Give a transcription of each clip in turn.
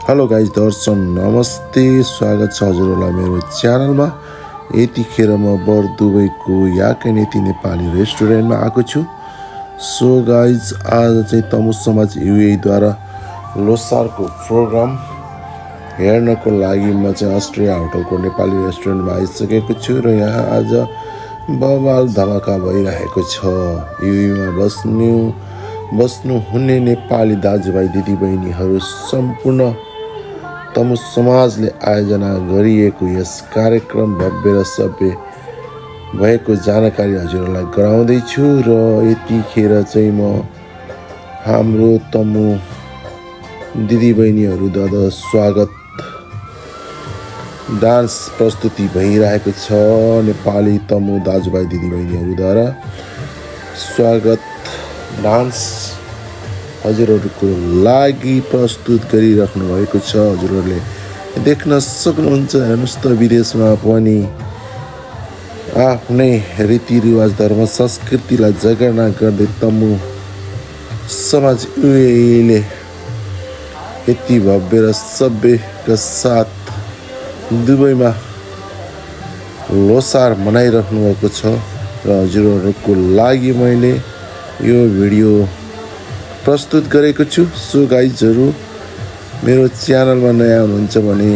Hello guys दर्शन नमस्ते, स्वागत छ हजुरहरूलाई मेरो च्यानलमा। यतिखेर म बर दुबईको याकनेती नेपाली रेस्टुरेन्टमा आएको छु। सो गाइज आज चाहिँ तमु समाज UAE द्वारा लोसारको प्रोग्राम हेर्नको लागि म चाहिँ अस्ट्रिया होटलको नेपाली रेस्टुरेन्टमा आइसकेको छु र यहाँ आज बवाल धमाका भइरहेको छ। UAEमा बस्नुहुने नेपाली दाजुभाइ दिदीबहिनीहरू सम्पूर्ण तमु समाजले आयोजना गरिएको यस कार्यक्रम भव्य र सभ्य भएको जानकारी हजुरहरूलाई गराउँदैछु। र यतिखेर चाहिँ म हाम्रो तमु दिदीबहिनीहरूद्वारा स्वागत डान्स प्रस्तुति भइरहेको छ। नेपाली तमु दाजुभाइ दिदीबहिनीहरूद्वारा स्वागत डान्स हजुरहरूको लागि प्रस्तुत गरिराख्नु भएको छ। हजुरहरूले देख्न सक्नुहुन्छ। हेर्नुहोस् त, विदेशमा पनि आफ्नै रीतिरिवाज धर्म संस्कृतिलाई जगेर्ना गर्दै तमु समाज UAE यति भव्य र सभ्यका साथ दुबईमा लोसार मनाइराख्नु भएको छ। र हजुरहरूको लागि मैले यो भिडियो प्रस्तुत गरेको छु। सो गाइजहरू, मेरो च्यानलमा नयाँ हुनुहुन्छ भने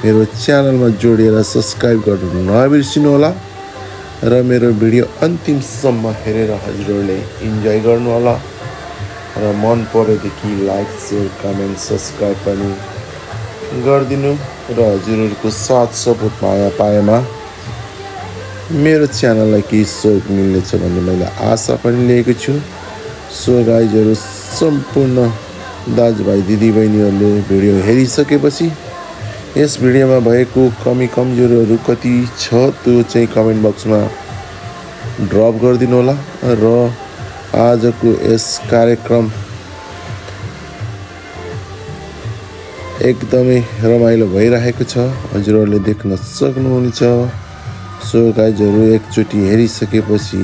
मेरो च्यानलमा जोडिएर सब्सक्राइब गर्नु नबिर्सिनु होला र मेरो भिडियो अन्तिमसम्म हेरेर हजुरहरूले इन्जोय गर्नु होला र मन परेदेखि लाइक, सेयर, कमेन्ट, सब्सक्राइब पनि गरिदिनु र हजुरहरूको साथ सपोर्ट माया पाएमा मेरो च्यानललाई केही सहयोग मिल्नेछ भन्ने मैले आशा पनि लिएको छु। सो गाइजहरू, सम्पूर्ण दाजुभाइ दिदीबहिनीहरूले भिडियो हेरिसकेपछि यस भिडियोमा भएको कमी कमजोरीहरू कति छ त्यो चाहिँ कमेन्ट बक्समा ड्रप गरिदिनु होला। र आजको यस कार्यक्रम एकदमै रमाइलो भइरहेको छ, हजुरहरूले देख्न सक्नुहुनेछ। सो गाइजहरू, एकचोटि हेरिसकेपछि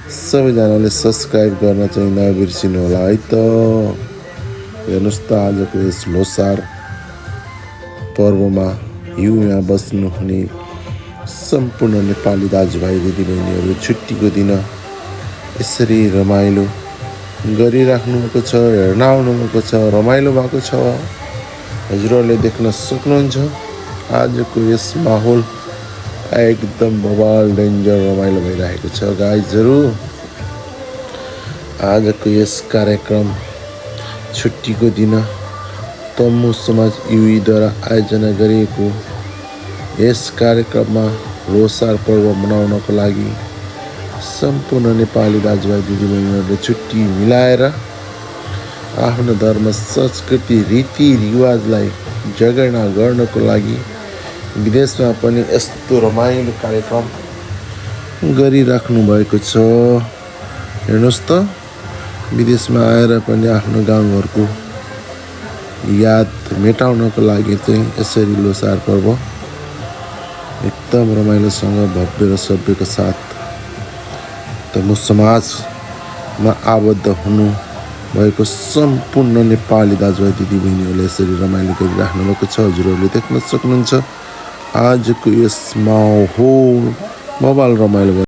सबैजनाले सब्सक्राइब गर्न चाहिँ नबिर्सिनु होला है त। हेर्नुहोस् त, आजको यस लोसार पर्वमा UAEमा बस्नुहुने सम्पूर्ण नेपाली दाजुभाइ दिदीबहिनीहरू छुट्टीको दिन यसरी रमाइलो गरिराख्नु भएको छ, हेर्न आउनुभएको छ, रमाइलो भएको छ। हजुरहरूले देख्न सक्नुहुन्छ आजको यस माहौल एकदम बवाल डेन्जर रमाइलो भइरहेको छ। गाइजहरू, आजको यस कार्यक्रम छुट्टीको दिन तमु समाज UAE द्वारा आयोजना गरिएको यस कार्यक्रममा लोसार पर्व मनाउनको लागि सम्पूर्ण नेपाली दाजुभाइ दिदीबहिनीहरूले छुट्टी मिलाएर आफ्नो धर्म संस्कृति रीतिरिवाजलाई जगेर्ना गर्नको लागि विदेशमा पनि यस्तो रमाइलो कार्यक्रम गरिराख्नु भएको छ। हेर्नुहोस् त, विदेशमा आएर पनि आफ्नो गाउँघरको याद मेटाउनको लागि चाहिँ यसरी लोसार पर्व एकदम रमाइलोसँग भव्य र सभ्यका साथ तमु समाजमा आबद्ध हुनु भएको सम्पूर्ण नेपाली दाजुभाइ दिदीबहिनीहरूले यसरी रमाइलो गरिराख्नु भएको छ। हजुरहरूले देख्न सक्नुहुन्छ आजको यस माहौल बवाल रमाइलो